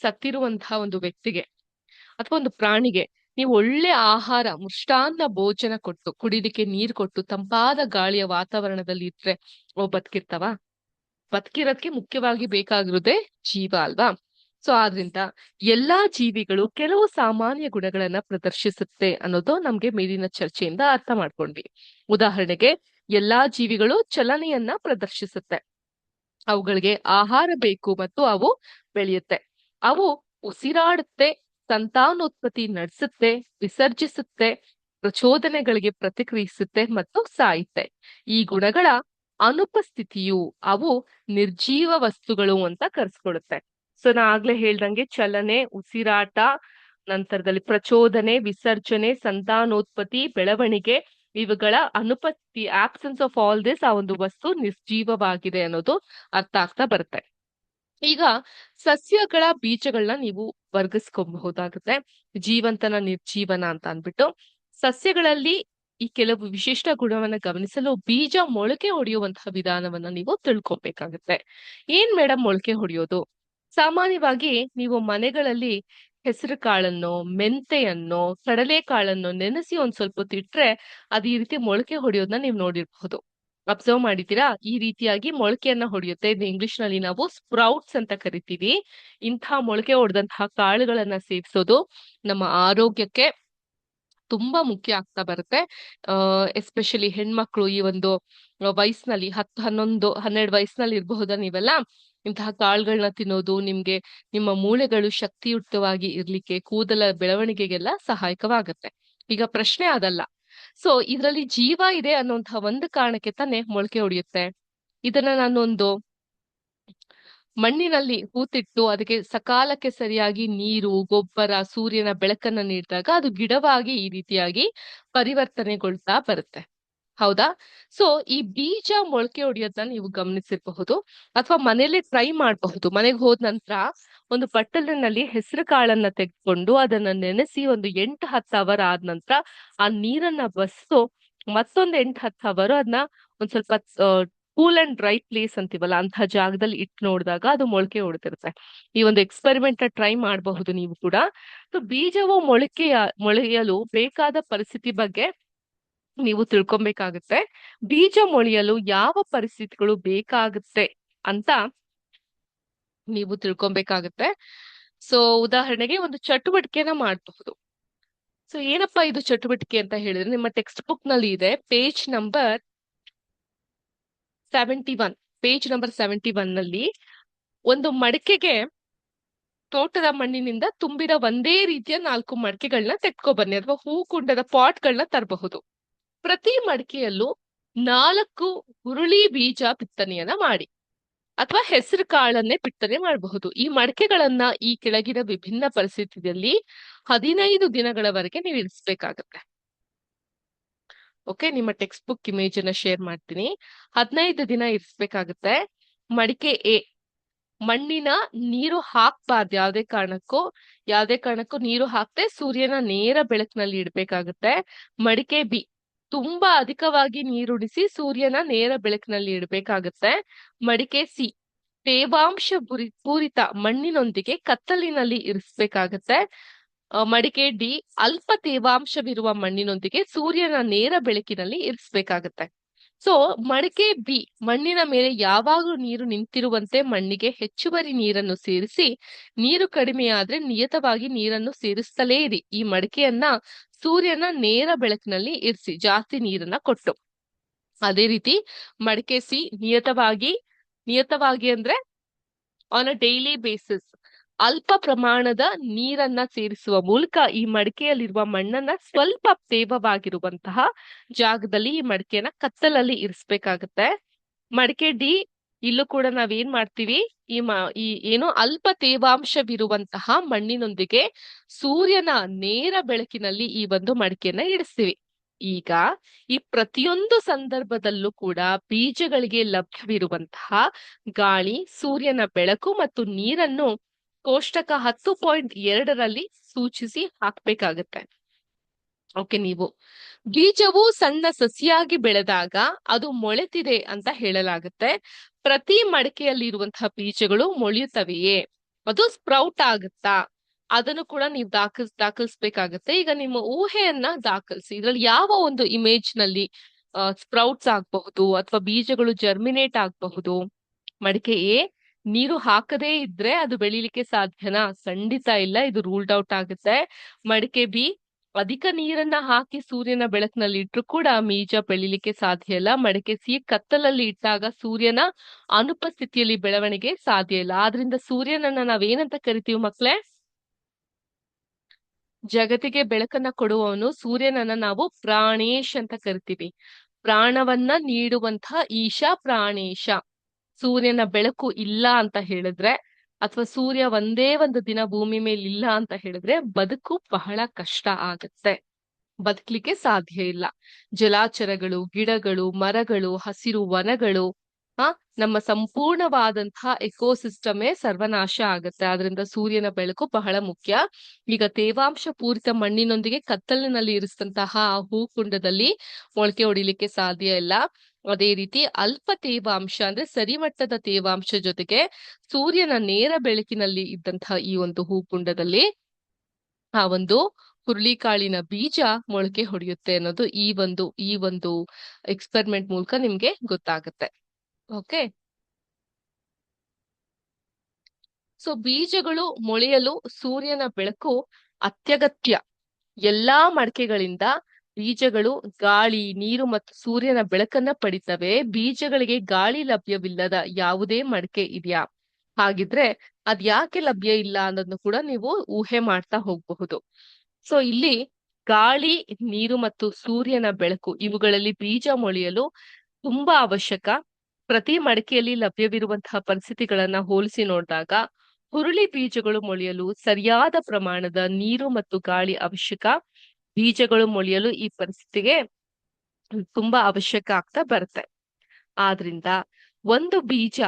ಸತ್ತಿರುವಂತಹ ಒಂದು ವ್ಯಕ್ತಿಗೆ ಅಥವಾ ಒಂದು ಪ್ರಾಣಿಗೆ ನೀವು ಒಳ್ಳೆ ಆಹಾರ, ಮೃಷ್ಟಾನ್ನ ಭೋಜನ ಕೊಟ್ಟು, ಕುಡಿಲಿಕ್ಕೆ ನೀರು ಕೊಟ್ಟು, ತಂಪಾದ ಗಾಳಿಯ ವಾತಾವರಣದಲ್ಲಿ ಇಟ್ರೆ ಅವು ಬದುಕಿರ್ತಾವ? ಬದುಕಿರೋದಕ್ಕೆ ಮುಖ್ಯವಾಗಿ ಬೇಕಾಗಿರೋದೇ ಜೀವ ಅಲ್ವಾ? ಸೊ ಆದ್ರಿಂದ ಎಲ್ಲಾ ಜೀವಿಗಳು ಕೆಲವು ಸಾಮಾನ್ಯ ಗುಣಗಳನ್ನ ಪ್ರದರ್ಶಿಸುತ್ತೆ ಅನ್ನೋದು ನಮ್ಗೆ ಮೇಲಿನ ಚರ್ಚೆಯಿಂದ ಅರ್ಥ ಮಾಡ್ಕೊಂಡ್ವಿ. ಉದಾಹರಣೆಗೆ ಎಲ್ಲಾ ಜೀವಿಗಳು ಚಲನೆಯನ್ನ ಪ್ರದರ್ಶಿಸುತ್ತೆ. ಅವುಗಳಿಗೆ ಆಹಾರ ಬೇಕು ಮತ್ತು ಅವು ಬೆಳೆಯುತ್ತೆ. ಅವು ಉಸಿರಾಡುತ್ತೆ, ಸಂತಾನೋತ್ಪತ್ತಿ ನಡೆಸುತ್ತೆ, ವಿಸರ್ಜಿಸುತ್ತೆ, ಪ್ರಚೋದನೆಗಳಿಗೆ ಪ್ರತಿಕ್ರಿಯಿಸುತ್ತೆ ಮತ್ತು ಸಾಯುತ್ತೆ. ಈ ಗುಣಗಳ ಅನುಪಸ್ಥಿತಿಯು ಅವು ನಿರ್ಜೀವ ವಸ್ತುಗಳು ಅಂತ ಕರೆಸ್ಕೊಡುತ್ತೆ. ಸೊ ನಾ ಆಗ್ಲೇ ಹೇಳ್ದಂಗೆ ಚಲನೆ, ಉಸಿರಾಟ, ನಂತರದಲ್ಲಿ ಪ್ರಚೋದನೆ, ವಿಸರ್ಜನೆ, ಸಂತಾನೋತ್ಪತ್ತಿ, ಬೆಳವಣಿಗೆ, ಇವುಗಳ ಅನುಪಸ್ಥಿತಿ, ಆಬ್ಸೆನ್ಸ್ ಆಫ್ ಆಲ್ ದಿಸ್, ಆ ಒಂದು ವಸ್ತು ನಿರ್ಜೀವವಾಗಿದೆ ಅನ್ನೋದು ಅರ್ಥ ಆಗ್ತಾ ಬರುತ್ತೆ. ಈಗ ಸಸ್ಯಗಳ ಬೀಜಗಳನ್ನ ನೀವು ವರ್ಗಿಸ್ಕೊಬಹುದಾಗುತ್ತೆ, ಜೀವಂತನ ನಿರ್ಜೀವನ ಅಂತ ಅಂದ್ಬಿಟ್ಟು. ಸಸ್ಯಗಳಲ್ಲಿ ಈ ಕೆಲವು ವಿಶಿಷ್ಟ ಗುಣವನ್ನ ಗಮನಿಸಲು ಬೀಜ ಮೊಳಕೆ ಹೊಡೆಯುವಂತಹ ವಿಧಾನವನ್ನ ನೀವು ತಿಳ್ಕೊಬೇಕಾಗುತ್ತೆ. ಏನ್ ಮೇಡಮ್ ಮೊಳಕೆ ಹೊಡೆಯೋದು? ಸಾಮಾನ್ಯವಾಗಿ ನೀವು ಮನೆಗಳಲ್ಲಿ ಹೆಸರು ಕಾಳನ್ನು, ಮೆಂತೆಯನ್ನು, ಕಡಲೆಕಾಳನ್ನು ನೆನೆಸಿ ಒಂದ್ ಸ್ವಲ್ಪ ಹೊತ್ತು ಇಟ್ರೆ ಅದು ಈ ರೀತಿ ಮೊಳಕೆ ಹೊಡೆಯೋದನ್ನ ನೀವು ನೋಡಿರ್ಬಹುದು. ಅಬ್ಸರ್ವ್ ಮಾಡಿದ್ದೀರಾ? ಈ ರೀತಿಯಾಗಿ ಮೊಳಕೆಯನ್ನ ಹೊಡೆಯುತ್ತೆ. ಇದು ಇಂಗ್ಲಿಷ್ ನಲ್ಲಿ ನಾವು ಸ್ಪ್ರೌಟ್ಸ್ ಅಂತ ಕರಿತೀವಿ. ಇಂಥ ಮೊಳಕೆ ಹೊಡೆದಂತಹ ಕಾಳುಗಳನ್ನ ಸೇವಿಸೋದು ನಮ್ಮ ಆರೋಗ್ಯಕ್ಕೆ ತುಂಬಾ ಮುಖ್ಯ ಆಗ್ತಾ ಬರುತ್ತೆ. ಎಸ್ಪೆಷಲಿ ಹೆಣ್ಮಕ್ಳು ಈ ಒಂದು ವಯಸ್ಸಿನಲ್ಲಿ 10, 11, 12 ವಯಸ್ಸಿನಲ್ಲಿ ಇರಬಹುದಾ ನೀವೆಲ್ಲ? ಇಂತಹ ಕಾಳುಗಳನ್ನ ತಿನ್ನೋದು ನಿಮ್ಗೆ ನಿಮ್ಮ ಮೂಳೆಗಳು ಶಕ್ತಿಯುತವಾಗಿ ಇರ್ಲಿಕ್ಕೆ, ಕೂದಲ ಬೆಳವಣಿಗೆಗೆಲ್ಲ ಸಹಾಯಕವಾಗುತ್ತೆ. ಈಗ ಪ್ರಶ್ನೆ ಅದಲ್ಲ. ಸೊ ಇದರಲ್ಲಿ ಜೀವ ಇದೆ ಅನ್ನುವಂತಹ ಒಂದು ಕಾರಣಕ್ಕೆ ತಾನೇ ಮೊಳಕೆ ಹೊಡೆಯುತ್ತೆ. ಇದನ್ನ ನಾನೊಂದು ಮಣ್ಣಿನಲ್ಲಿ ಹೂತಿಟ್ಟು ಅದಕ್ಕೆ ಸಕಾಲಕ್ಕೆ ಸರಿಯಾಗಿ ನೀರು, ಗೊಬ್ಬರ, ಸೂರ್ಯನ ಬೆಳಕನ್ನ ನೀಡಿದಾಗ ಅದು ಗಿಡವಾಗಿ ಈ ರೀತಿಯಾಗಿ ಪರಿವರ್ತನೆಗೊಳ್ತಾ ಬರುತ್ತೆ. ಹೌದಾ? ಸೊ ಈ ಬೀಜ ಮೊಳಕೆ ಹೊಡೆಯೋದನ್ನ ನೀವು ಗಮನಿಸಿರಬಹುದು ಅಥವಾ ಮನೇಲೆ ಟ್ರೈ ಮಾಡಬಹುದು. ಮನೆಗೆ ಹೋದ ನಂತರ ಒಂದು ಬಟ್ಟಲಿನಲ್ಲಿ ಹೆಸರು ಕಾಳನ್ನ ತೆಗೆದುಕೊಂಡು ಅದನ್ನ ನೆನೆಸಿ ಒಂದು 8-10 ಅವರ್ ಆದ ನಂತರ ಆ ನೀರನ್ನ ಬಸ್ದು ಮತ್ತೊಂದು 8-10 ಅವರ್ ಅದನ್ನ ಒಂದ್ ಸ್ವಲ್ಪ ಕೂಲ್ ಅಂಡ್ ಡ್ರೈ ಪ್ಲೇಸ್ ಅಂತೀವಲ್ಲ ಅಂತಹ ಜಾಗದಲ್ಲಿ ಇಟ್ಟು ನೋಡಿದಾಗ ಅದು ಮೊಳಕೆ ಹೊಡೆದಿರುತ್ತೆ. ಈ ಒಂದು ಎಕ್ಸ್ಪೆರಿಮೆಂಟ್ ಟ್ರೈ ಮಾಡಬಹುದು ನೀವು ಕೂಡ. ಸೊ ಬೀಜವು ಮೊಳೆಯಲು ಬೇಕಾದ ಪರಿಸ್ಥಿತಿ ಬಗ್ಗೆ ನೀವು ತಿಳ್ಕೊಬೇಕಾಗುತ್ತೆ. ಬೀಜ ಮೊಳೆಯಲು ಯಾವ ಪರಿಸ್ಥಿತಿಗಳು ಬೇಕಾಗುತ್ತೆ ಅಂತ ನೀವು ತಿಳ್ಕೊಬೇಕಾಗುತ್ತೆ. ಸೊ ಉದಾಹರಣೆಗೆ ಒಂದು ಚಟುವಟಿಕೆನ ಮಾಡಬಹುದು. ಸೊ ಏನಪ್ಪಾ ಇದು ಚಟುವಟಿಕೆ ಅಂತ ಹೇಳಿದ್ರೆ, ನಿಮ್ಮ ಟೆಕ್ಸ್ಟ್ ಬುಕ್ ನಲ್ಲಿ ಇದೆ ಪೇಜ್ ನಂಬರ್ 71 ನಲ್ಲಿ ಒಂದು ಮಡಿಕೆಗೆ ತೋಟದ ಮಣ್ಣಿನಿಂದ ತುಂಬಿದ ಒಂದೇ ರೀತಿಯ 4 ಮಡಿಕೆಗಳನ್ನ ತೆಗೆದುಕೊ ಬನ್ನಿ, ಅಥವಾ ಹೂಕುಂಡದ ಪಾಟ್ಗಳನ್ನ ತರಬಹುದು. ಪ್ರತಿ ಮಡಿಕೆಯಲ್ಲೂ 4 ಹುರುಳಿ ಬೀಜ ಬಿತ್ತನೆಯನ್ನ ಮಾಡಿ, ಅಥವಾ ಹೆಸರು ಕಾಳನ್ನೇ ಬಿತ್ತನೆ ಮಾಡಬಹುದು. ಈ ಮಡಿಕೆಗಳನ್ನ ಈ ಕೆಳಗಿನ ವಿಭಿನ್ನ ಪರಿಸ್ಥಿತಿಯಲ್ಲಿ 15 ದಿನಗಳವರೆಗೆ ನೀವು ಇರಿಸಬೇಕಾಗತ್ತೆ. ಓಕೆ, ನಿಮ್ಮ ಟೆಕ್ಸ್ಟ್ ಬುಕ್ ಇಮೇಜ್ ಅನ್ನ ಶೇರ್ ಮಾಡ್ತೀನಿ. 15 ದಿನ ಇರಿಸ್ಬೇಕಾಗತ್ತೆ. ಮಡಿಕೆ ಎ, ಮಣ್ಣಿನ ನೀರು ಹಾಕ್ಬಾರ್ದು, ಯಾವುದೇ ಕಾರಣಕ್ಕೂ ನೀರು ಹಾಕ್ದೆ ಸೂರ್ಯನ ನೇರ ಬೆಳಕಿನಲ್ಲಿ ಇಡ್ಬೇಕಾಗತ್ತೆ. ಮಡಿಕೆ ಬಿ, ತುಂಬಾ ಅಧಿಕವಾಗಿ ನೀರುಣಿಸಿ ಸೂರ್ಯನ ನೇರ ಬೆಳಕಿನಲ್ಲಿ ಇಡಬೇಕಾಗತ್ತೆ. ಮಡಿಕೆ ಸಿ, ತೇವಾಂಶ ಪೂರಿತ ಮಣ್ಣಿನೊಂದಿಗೆ ಕತ್ತಲಿನಲ್ಲಿ ಇರಿಸ್ಬೇಕಾಗತ್ತೆ. ಮಡಿಕೆ ಡಿ, ಅಲ್ಪ ತೇವಾಂಶವಿರುವ ಮಣ್ಣಿನೊಂದಿಗೆ ಸೂರ್ಯನ ನೇರ ಬೆಳಕಿನಲ್ಲಿ ಇರಿಸ್ಬೇಕಾಗತ್ತೆ. ಸೊ ಮಡಿಕೆ ಬಿ, ಮಣ್ಣಿನ ಮೇಲೆ ಯಾವಾಗಲೂ ನೀರು ನಿಂತಿರುವಂತೆ ಮಣ್ಣಿಗೆ ಹೆಚ್ಚುವರಿ ನೀರನ್ನು ಸೇರಿಸಿ, ನೀರು ಕಡಿಮೆಯಾದ್ರೆ ನಿಯತವಾಗಿ ನೀರನ್ನು ಸೇರಿಸ್ತಲೇ ಇರಿ. ಈ ಮಡಿಕೆಯನ್ನ ಸೂರ್ಯನ ನೇರ ಬೆಳಕಿನಲ್ಲಿ ಇರಿಸಿ, ಜಾಸ್ತಿ ನೀರನ್ನ ಕೊಟ್ಟು. ಅದೇ ರೀತಿ ಮಡಿಕೆ ಸಿ, ನಿಯತವಾಗಿ ಅಂದ್ರೆ ಆನ್ ಅ ಡೈಲಿ ಬೇಸಿಸ್ ಅಲ್ಪ ಪ್ರಮಾಣದ ನೀರನ್ನ ಸೇರಿಸುವ ಮೂಲಕ ಈ ಮಡಿಕೆಯಲ್ಲಿರುವ ಮಣ್ಣನ್ನ ಸ್ವಲ್ಪ ತೇವವಾಗಿರುವಂತಹ ಜಾಗದಲ್ಲಿ ಈ ಮಡಿಕೆಯನ್ನ ಕತ್ತಲಲ್ಲಿ ಇರಿಸ್ಬೇಕಾಗತ್ತೆ. ಮಡಿಕೆ ಡಿ, ಇಲ್ಲೂ ಕೂಡ ನಾವೇನ್ ಮಾಡ್ತೀವಿ, ಈ ಏನು ಅಲ್ಪ ತೇವಾಂಶವಿರುವಂತಹ ಮಣ್ಣಿನೊಂದಿಗೆ ಸೂರ್ಯನ ನೇರ ಬೆಳಕಿನಲ್ಲಿ ಈ ಒಂದು ಮಡಿಕೆಯನ್ನ ಇಡಿಸ್ತೀವಿ. ಈಗ ಈ ಪ್ರತಿಯೊಂದು ಸಂದರ್ಭದಲ್ಲೂ ಕೂಡ ಬೀಜಗಳಿಗೆ ಲಭ್ಯವಿರುವಂತಹ ಗಾಳಿ, ಸೂರ್ಯನ ಬೆಳಕು ಮತ್ತು ನೀರನ್ನು ಕೋಷ್ಟಕ 10.2 ಸೂಚಿಸಿ ಹಾಕ್ಬೇಕಾಗತ್ತೆ. ಓಕೆ, ನೀವು ಬೀಜವು ಸಣ್ಣ ಸಸಿಯಾಗಿ ಬೆಳೆದಾಗ ಅದು ಮೊಳೆತಿದೆ ಅಂತ ಹೇಳಲಾಗುತ್ತೆ. ಪ್ರತಿ ಮಡಿಕೆಯಲ್ಲಿರುವಂತಹ ಬೀಜಗಳು ಮೊಳೆಯುತ್ತವೆಯೇ, ಅದು ಸ್ಪ್ರೌಟ್ ಆಗುತ್ತಾ, ಅದನ್ನು ಕೂಡ ನೀವು ದಾಖಲಿಸ್ಬೇಕಾಗತ್ತೆ. ಈಗ ನಿಮ್ಮ ಊಹೆಯನ್ನ ದಾಖಲಿಸಿ. ಇದ್ರಲ್ಲಿ ಯಾವ ಒಂದು ಇಮೇಜ್ ನಲ್ಲಿ ಸ್ಪ್ರೌಟ್ಸ್ ಆಗಬಹುದು ಅಥವಾ ಬೀಜಗಳು ಜರ್ಮಿನೇಟ್ ಆಗಬಹುದು? ಮಡಿಕೆ ಎ, ನೀರು ಹಾಕದೇ ಇದ್ರೆ ಅದು ಬೆಳಿಲಿಕ್ಕೆ ಸಾಧ್ಯನಾ? ಖಂಡಿತ ಇಲ್ಲ, ಇದು ರೂಲ್ಡ್ ಔಟ್ ಆಗುತ್ತೆ. ಮಡಿಕೆ ಬಿ, ಅಧಿಕ ನೀರನ್ನ ಹಾಕಿ ಸೂರ್ಯನ ಬೆಳಕಿನಲ್ಲಿ ಇಟ್ರು ಕೂಡ ಬೀಜ ಬೆಳಿಲಿಕ್ಕೆ ಸಾಧ್ಯ ಇಲ್ಲ. ಮಡಿಕೆ ಸಿ, ಕತ್ತಲಲ್ಲಿ ಇಟ್ಟಾಗ ಸೂರ್ಯನ ಅನುಪಸ್ಥಿತಿಯಲ್ಲಿ ಬೆಳವಣಿಗೆ ಸಾಧ್ಯ ಇಲ್ಲ. ಆದ್ರಿಂದ ಸೂರ್ಯನನ್ನ ನಾವೇನಂತ ಕರಿತೀವಿ ಮಕ್ಳೇ? ಜಗತ್ತಿಗೆ ಬೆಳಕನ್ನ ಕೊಡುವವನು ಸೂರ್ಯನನ್ನ ನಾವು ಪ್ರಾಣೇಶ್ ಅಂತ ಕರಿತೀವಿ. ಪ್ರಾಣವನ್ನ ನೀಡುವಂತಹ ಈಶ ಪ್ರಾಣೇಶ. ಸೂರ್ಯನ ಬೆಳಕು ಇಲ್ಲ ಅಂತ ಹೇಳಿದ್ರೆ, ಅಥವಾ ಸೂರ್ಯ ಒಂದೇ ಒಂದು ದಿನ ಭೂಮಿ ಮೇಲೆ ಇಲ್ಲ ಅಂತ ಹೇಳಿದ್ರೆ ಬದುಕು ಬಹಳ ಕಷ್ಟ ಆಗತ್ತೆ, ಬದುಕಲಿಕ್ಕೆ ಸಾಧ್ಯ ಇಲ್ಲ. ಜಲಾಚರಗಳು, ಗಿಡಗಳು, ಮರಗಳು, ಹಸಿರು ವನಗಳು, ನಮ್ಮ ಸಂಪೂರ್ಣವಾದಂತಹ ಎಕೋಸಿಸ್ಟಮೇ ಸರ್ವನಾಶ ಆಗತ್ತೆ. ಆದ್ರಿಂದ ಸೂರ್ಯನ ಬೆಳಕು ಬಹಳ ಮುಖ್ಯ. ಈಗ ತೇವಾಂಶ ಪೂರಿತ ಮಣ್ಣಿನೊಂದಿಗೆ ಕತ್ತಲಿನಲ್ಲಿ ಇರಿಸಿದಂತಹ ಹೂಕುಂಡದಲ್ಲಿ ಮೊಳಕೆ ಹೊಡಿಲಿಕ್ಕೆ ಸಾಧ್ಯ ಇಲ್ಲ. ಅದೇ ರೀತಿ ಅಲ್ಪ ತೇವಾಂಶ ಅಂದ್ರೆ ಸರಿಮಟ್ಟದ ತೇವಾಂಶ ಜೊತೆಗೆ ಸೂರ್ಯನ ನೇರ ಬೆಳಕಿನಲ್ಲಿ ಇದ್ದಂತಹ ಈ ಒಂದು ಹೂಕುಂಡದಲ್ಲಿ ಆ ಒಂದು ಹುರುಳಿಕಾಳಿನ ಬೀಜ ಮೊಳಕೆ ಹೊಡೆಯುತ್ತೆ ಅನ್ನೋದು ಈ ಒಂದು ಎಕ್ಸ್ಪೆರಿಮೆಂಟ್ ಮೂಲಕ ನಿಮ್ಗೆ ಗೊತ್ತಾಗುತ್ತೆ. ಓಕೆ, ಸೊ ಬೀಜಗಳು ಮೊಳೆಯಲು ಸೂರ್ಯನ ಬೆಳಕು ಅತ್ಯಗತ್ಯ. ಎಲ್ಲಾ ಮಡಿಕೆಗಳಿಂದ ಬೀಜಗಳು ಗಾಳಿ, ನೀರು ಮತ್ತು ಸೂರ್ಯನ ಬೆಳಕನ್ನ ಪಡಿತವೆ. ಬೀಜಗಳಿಗೆ ಗಾಳಿ ಲಭ್ಯವಿಲ್ಲದ ಯಾವುದೇ ಮಡಿಕೆ ಇದೆಯಾ? ಹಾಗಿದ್ರೆ ಅದ್ ಯಾಕೆ ಲಭ್ಯ ಇಲ್ಲ ಅನ್ನೋದನ್ನು ಕೂಡ ನೀವು ಊಹೆ ಮಾಡ್ತಾ ಹೋಗಬಹುದು. ಸೊ ಇಲ್ಲಿ ಗಾಳಿ, ನೀರು ಮತ್ತು ಸೂರ್ಯನ ಬೆಳಕು ಇವುಗಳಲ್ಲಿ ಬೀಜ ಮೊಳೆಯಲು ತುಂಬಾ ಅವಶ್ಯಕ. ಪ್ರತಿ ಮಡಿಕೆಯಲ್ಲಿ ಲಭ್ಯವಿರುವಂತಹ ಪರಿಸ್ಥಿತಿಗಳನ್ನ ಹೋಲಿಸಿ ನೋಡಿದಾಗ ಹುರುಳಿ ಬೀಜಗಳು ಮೊಳೆಯಲು ಸರಿಯಾದ ಪ್ರಮಾಣದ ನೀರು ಮತ್ತು ಗಾಳಿ ಅವಶ್ಯಕ. ಬೀಜಗಳು ಮೊಳೆಯಲು ಈ ಪರಿಸ್ಥಿತಿಗೆ ತುಂಬಾ ಅವಶ್ಯಕ ಆಗ್ತಾ ಬರುತ್ತೆ. ಆದ್ರಿಂದ ಒಂದು ಬೀಜ